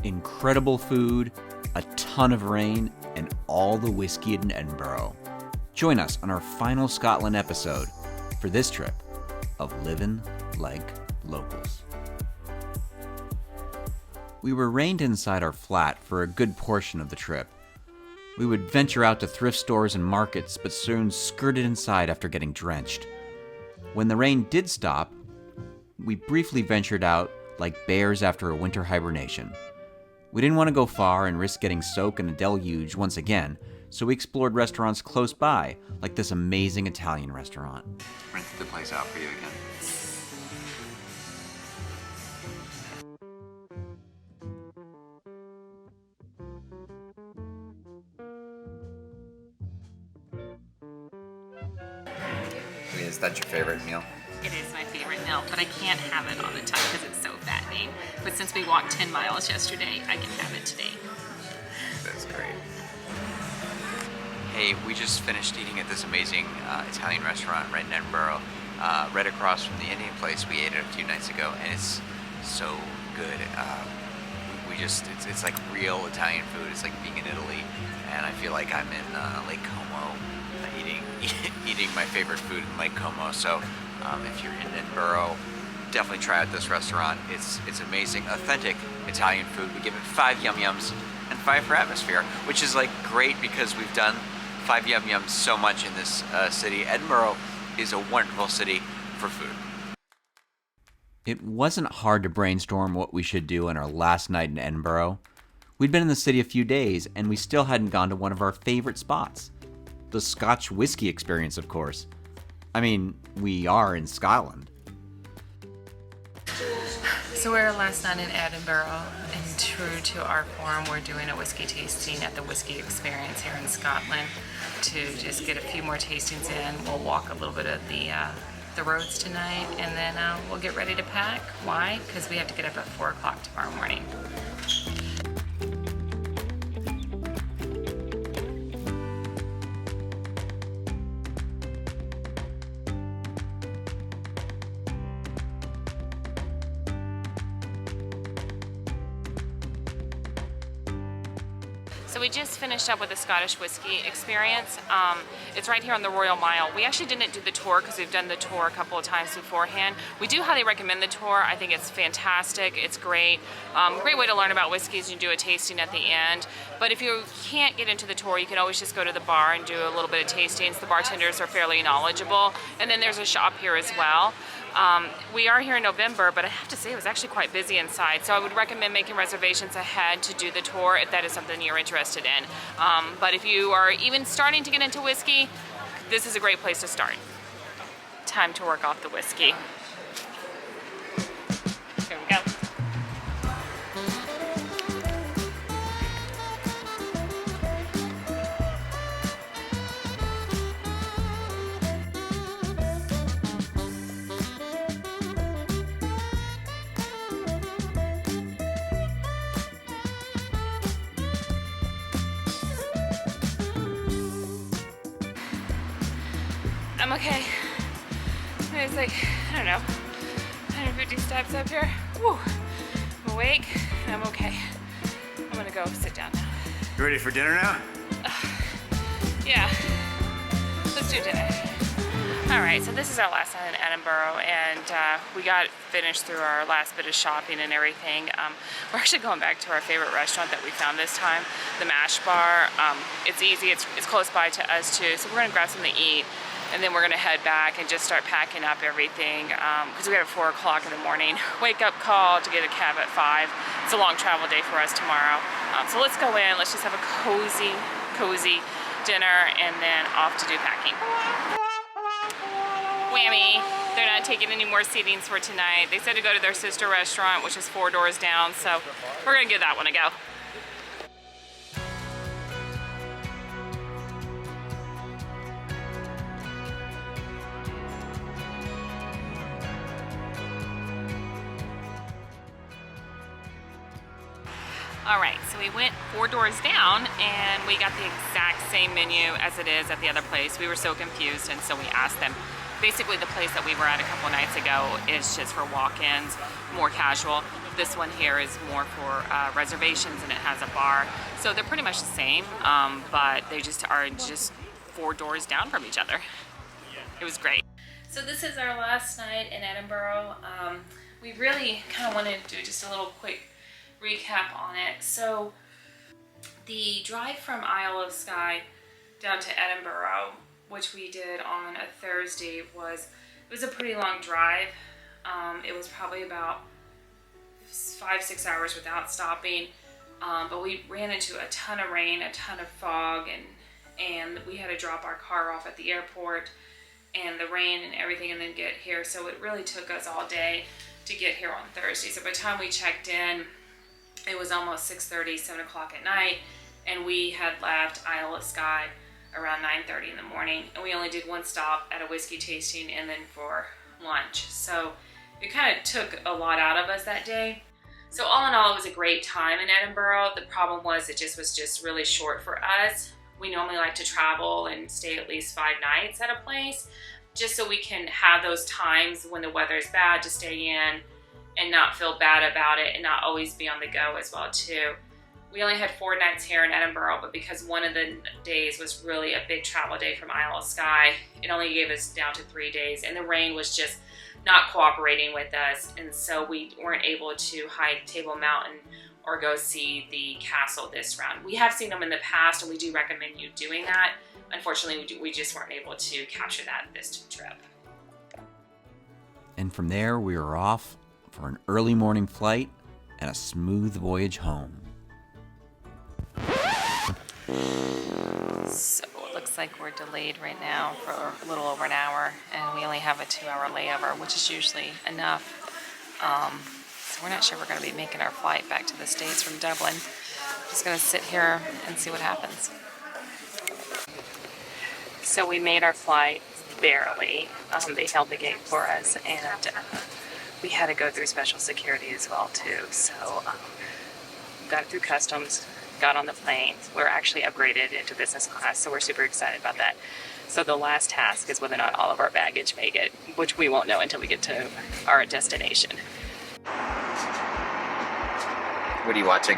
incredible food, a ton of rain, and all the whiskey in Edinburgh. Join us on our final Scotland episode for this trip of Livin' Like Locals. We were reined inside our flat for a good portion of the trip. We would venture out to thrift stores and markets, but soon skirted inside after getting drenched. When the rain did stop, we briefly ventured out like bears after a winter hibernation. We didn't want to go far and risk getting soaked in a deluge once again, so we explored restaurants close by, like this amazing Italian restaurant. Rented the place out for you again. Is that your favorite meal? It is my favorite meal, but I can't have it all the time because it's so fattening. But since we walked 10 miles yesterday, I can have it today. That's great. Hey, we just finished eating at this amazing Italian restaurant right in Edinburgh, right across from the Indian place we ate at a few nights ago, and it's so good. It's like real Italian food. It's like being in Italy, and I feel like I'm in Lake Como, eating my favorite food in Lake Como. So if you're in Edinburgh, definitely try out this restaurant. It's amazing, authentic Italian food. We give it 5 yum yums and 5 for atmosphere, which is like great because we've done 5 yum yums so much in this city. Edinburgh is a wonderful city for food. It wasn't hard to brainstorm what we should do on our last night in Edinburgh. We'd been in the city a few days, and we still hadn't gone to one of our favorite spots. The Scotch whiskey experience, of course. I mean, we are in Scotland. So we're last night in Edinburgh, and true to our form, we're doing a whiskey tasting at the Whiskey Experience here in Scotland to just get a few more tastings in. We'll walk a little bit of the roads tonight, and then we'll get ready to pack. Why? Because we have to get up at 4 o'clock tomorrow morning. So we just finished up with the Scottish Whiskey Experience. It's right here on the Royal Mile. We actually didn't do the tour because we've done the tour a couple of times beforehand. We do highly recommend the tour. I think it's fantastic. It's great. Great way to learn about whiskeys. You do a tasting at the end. But if you can't get into the tour, you can always just go to the bar and do a little bit of tastings. The bartenders are fairly knowledgeable. And then there's a shop here as well. We are here in November, but I have to say it was actually quite busy inside, so I would recommend making reservations ahead to do the tour if that is something you're interested in. But if you are even starting to get into whiskey, this is a great place to start. Time to work off the whiskey. Here we go. I'm okay. It's like, I don't know, 150 steps up here. Woo. I'm awake and I'm okay. I'm gonna go sit down now. You ready for dinner now? Yeah, let's do dinner. All right, so this is our last night in Edinburgh, and we got finished through our last bit of shopping and everything. We're actually going back to our favorite restaurant that we found this time, the Mash Bar. It's easy, it's close by to us too, so we're gonna grab something to eat, and then we're gonna head back and just start packing up everything because we got a 4 o'clock in the morning wake up call to get a cab at 5. It's a long travel day for us tomorrow. So let's go in, let's just have a cozy dinner, and then off to do packing. Whammy, they're not taking any more seatings for tonight. They said to go to their sister restaurant, which is 4 doors down, so we're gonna give that one a go. All right, so we went 4 doors down and we got the exact same menu as it is at the other place. We were so confused, and so we asked them. Basically, the place that we were at a couple nights ago is just for walk-ins, more casual. This one here is more for reservations, and it has a bar. So they're pretty much the same, but they just are just 4 doors down from each other. It was great. So this is our last night in Edinburgh. We really kind of wanted to do just a little quick recap on it. So the drive from Isle of Skye down to Edinburgh, which we did on a Thursday, it was a pretty long drive. It was probably about 5-6 hours without stopping, but we ran into a ton of rain, a ton of fog, and we had to drop our car off at the airport, and the rain and everything, and then get here. So it really took us all day to get here on Thursday. So by the time we checked in, it was almost 6:30, 7 o'clock at night, and we had left Isle of Skye around 9:30 in the morning, and we only did one stop at a whiskey tasting and then for lunch. So it kind of took a lot out of us that day. So all in all, it was a great time in Edinburgh. The problem was it was just really short for us. We normally like to travel and stay at least 5 nights at a place, just so we can have those times when the weather is bad to stay in and not feel bad about it, and not always be on the go as well too. We only had 4 nights here in Edinburgh, but because one of the days was really a big travel day from Isle of Skye, it only gave us down to 3 days, and the rain was just not cooperating with us, and so we weren't able to hike Table Mountain or go see the castle this round. We have seen them in the past, and we do recommend you doing that. Unfortunately, we just weren't able to capture that this trip. And from there, we were off for an early morning flight and a smooth voyage home. So it looks like we're delayed right now for a little over an hour, and we only have a 2-hour layover, which is usually enough. So we're not sure we're going to be making our flight back to the States from Dublin. Just going to sit here and see what happens. So we made our flight barely. They held the gate for us, and we had to go through special security as well too. So got it through customs, got on the plane. We're actually upgraded into business class, so we're super excited about that. So the last task is whether or not all of our baggage make it, which we won't know until we get to our destination. What are you watching?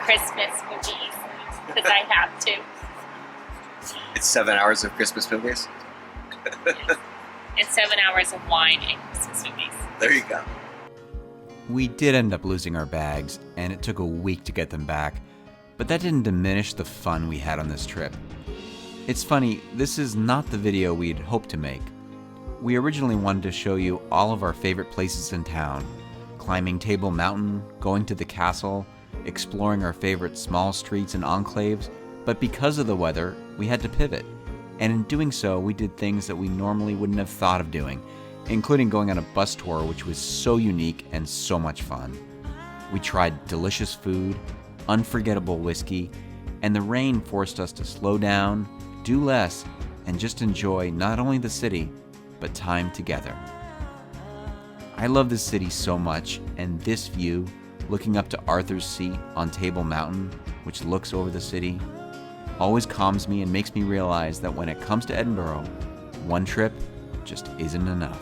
Christmas movies, because I have to. It's 7 hours of Christmas movies. And 7 hours of wine and Christmas movies. There you go. We did end up losing our bags, and it took a week to get them back, but that didn't diminish the fun we had on this trip. It's funny, this is not the video we'd hoped to make. We originally wanted to show you all of our favorite places in town, climbing Table Mountain, going to the castle, exploring our favorite small streets and enclaves, but because of the weather, we had to pivot. And in doing so, we did things that we normally wouldn't have thought of doing, including going on a bus tour, which was so unique and so much fun. We tried delicious food, unforgettable whiskey, and the rain forced us to slow down, do less, and just enjoy not only the city, but time together. I love this city so much, and this view, looking up to Arthur's Seat on Table Mountain, which looks over the city, always calms me and makes me realize that when it comes to Edinburgh, one trip just isn't enough.